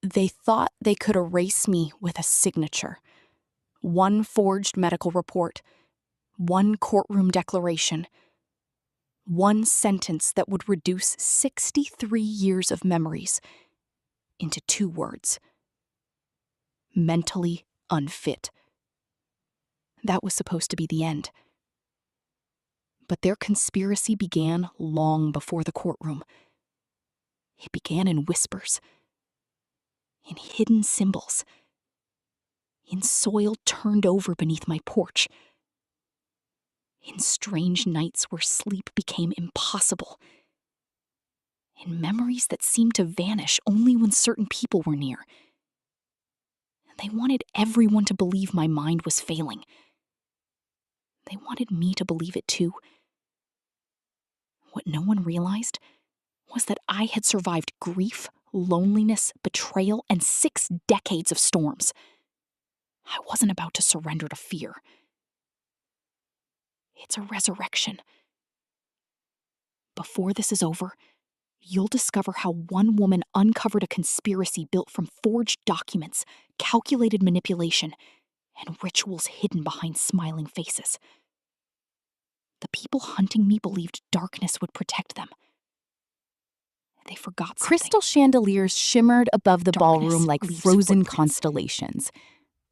They thought they could erase me with a signature. One forged medical report, one courtroom declaration, one sentence that would reduce 63 years of memories into 2 words: mentally unfit. That was supposed to be the end. But their conspiracy began long before the courtroom. It began in whispers, in hidden symbols, in soil turned over beneath my porch, in strange nights where sleep became impossible, in memories that seemed to vanish only when certain people were near. They wanted everyone to believe my mind was failing. They wanted me to believe it too. What no one realized was that I had survived grief, loneliness, betrayal, and 6 decades of storms. I wasn't about to surrender to fear. It's a resurrection. Before this is over, you'll discover how one woman uncovered a conspiracy built from forged documents, calculated manipulation, and rituals hidden behind smiling faces. The people hunting me believed darkness would protect them. They forgot something. Crystal chandeliers shimmered above the Darkness ballroom like leaves frozen footprints. constellations.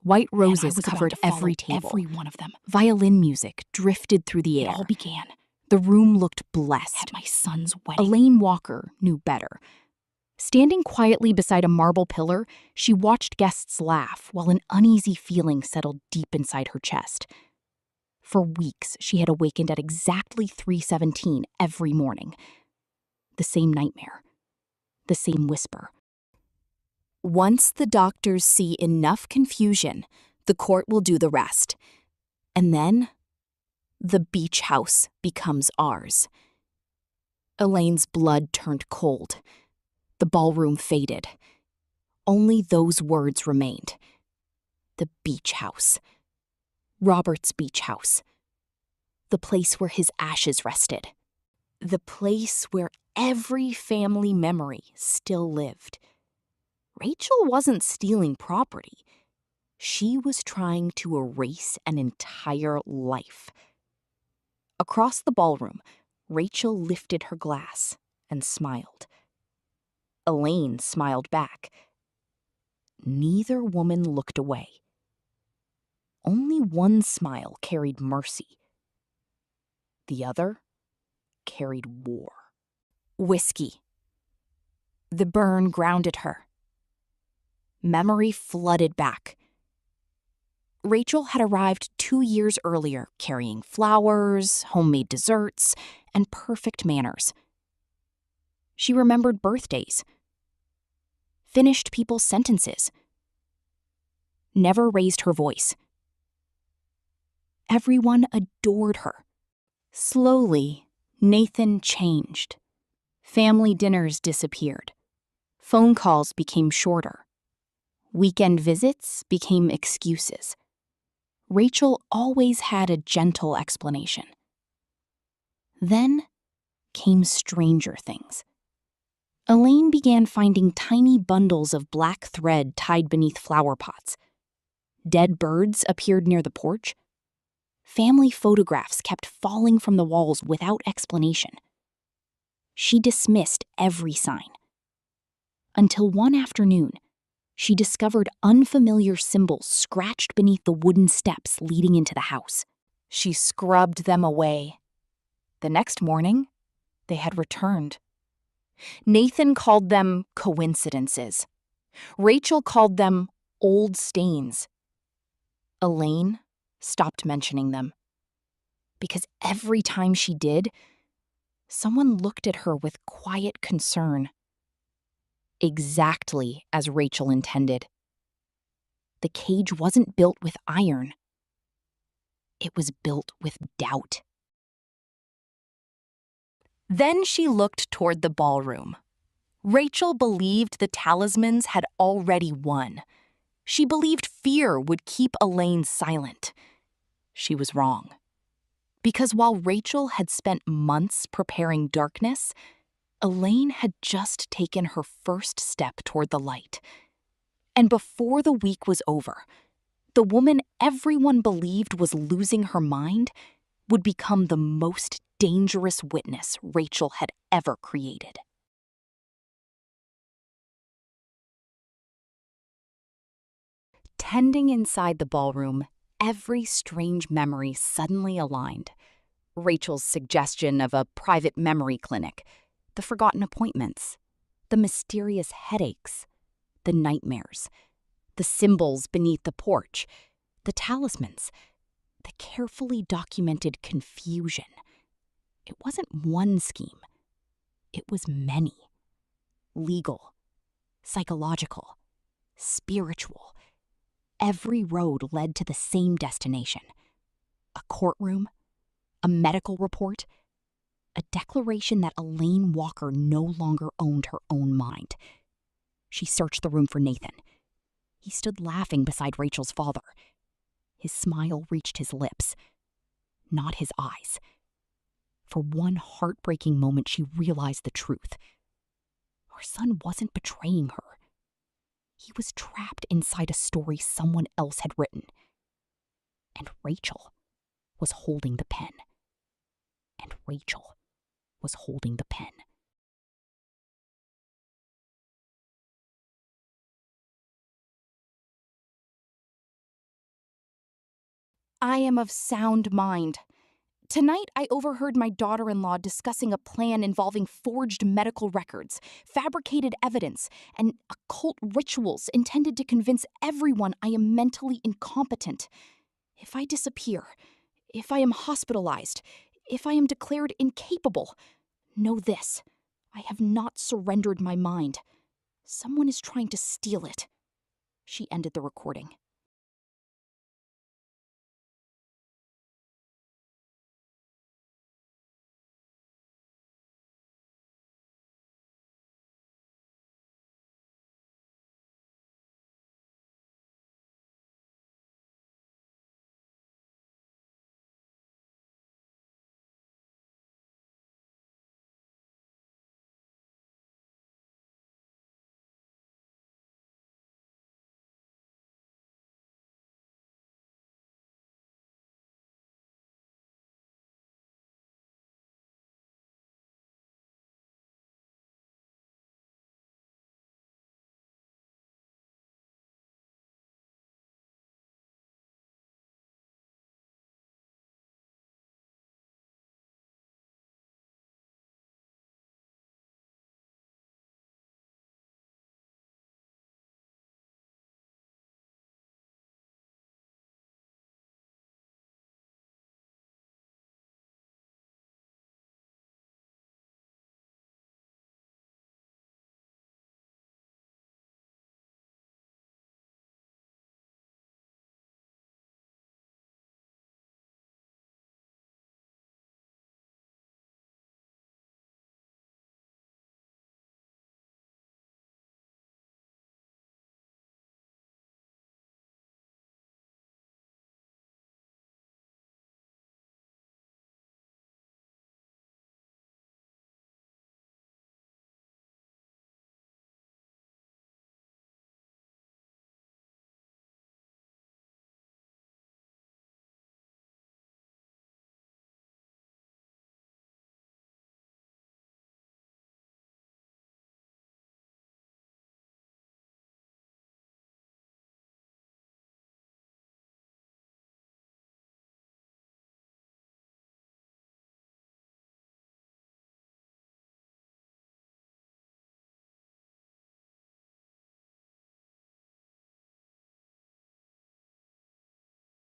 White And I roses was about covered to follow every table. every one of them. Violin music drifted through the It air. all began The room looked blessed. at my son's wedding. Elaine Walker knew better. Standing quietly beside a marble pillar, she watched guests laugh while an uneasy feeling settled deep inside her chest. For weeks, she had awakened at exactly 3:17 every morning. The same nightmare. The same whisper. Once the doctors see enough confusion, the court will do the rest. And then, the beach house becomes ours. Elaine's blood turned cold. The ballroom faded. Only those words remained. The beach house. Robert's beach house. The place where his ashes rested. The place where every family memory still lived. Rachel wasn't stealing property. She was trying to erase an entire life. Across the ballroom, Rachel lifted her glass and smiled. Elaine smiled back. Neither woman looked away. Only one smile carried mercy. The other carried war. Whiskey. The burn grounded her. Memory flooded back. Rachel had arrived 2 years earlier, carrying flowers, homemade desserts, and perfect manners. She remembered birthdays, finished people's sentences, never raised her voice. Everyone adored her. Slowly, Nathan changed. Family dinners disappeared. Phone calls became shorter. Weekend visits became excuses. Rachel always had a gentle explanation. Then came stranger things. Elaine began finding tiny bundles of black thread tied beneath flower pots. Dead birds appeared near the porch. Family photographs kept falling from the walls without explanation. She dismissed every sign. Until one afternoon, she discovered unfamiliar symbols scratched beneath the wooden steps leading into the house. She scrubbed them away. The next morning, they had returned. Nathan called them coincidences. Rachel called them old stains. Elaine stopped mentioning them. Because every time she did, someone looked at her with quiet concern. Exactly as Rachel intended. The cage wasn't built with iron. It was built with doubt. Then she looked toward the ballroom. Rachel believed the talismans had already won. She believed fear would keep Elaine silent. She was wrong. Because while Rachel had spent months preparing darkness, Elaine had just taken her first step toward the light. And before the week was over, the woman everyone believed was losing her mind would become the most dangerous witness Rachel had ever created. Tending inside the ballroom, every strange memory suddenly aligned. Rachel's suggestion of a private memory clinic, the forgotten appointments, the mysterious headaches, the nightmares, the symbols beneath the porch, the talismans, the carefully documented confusion. It wasn't one scheme. It was many. Legal, psychological, spiritual. Every road led to the same destination. A courtroom, a medical report, a declaration that Elaine Walker no longer owned her own mind. She searched the room for Nathan. He stood laughing beside Rachel's father. His smile reached his lips, not his eyes. For one heartbreaking moment, she realized the truth. Her son wasn't betraying her. He was trapped inside a story someone else had written. And Rachel was holding the pen. And Rachel was holding the pen. I am of sound mind. Tonight, I overheard my daughter-in-law discussing a plan involving forged medical records, fabricated evidence, and occult rituals intended to convince everyone I am mentally incompetent. If I disappear, if I am hospitalized, if I am declared incapable, know this: I have not surrendered my mind. Someone is trying to steal it. She ended the recording.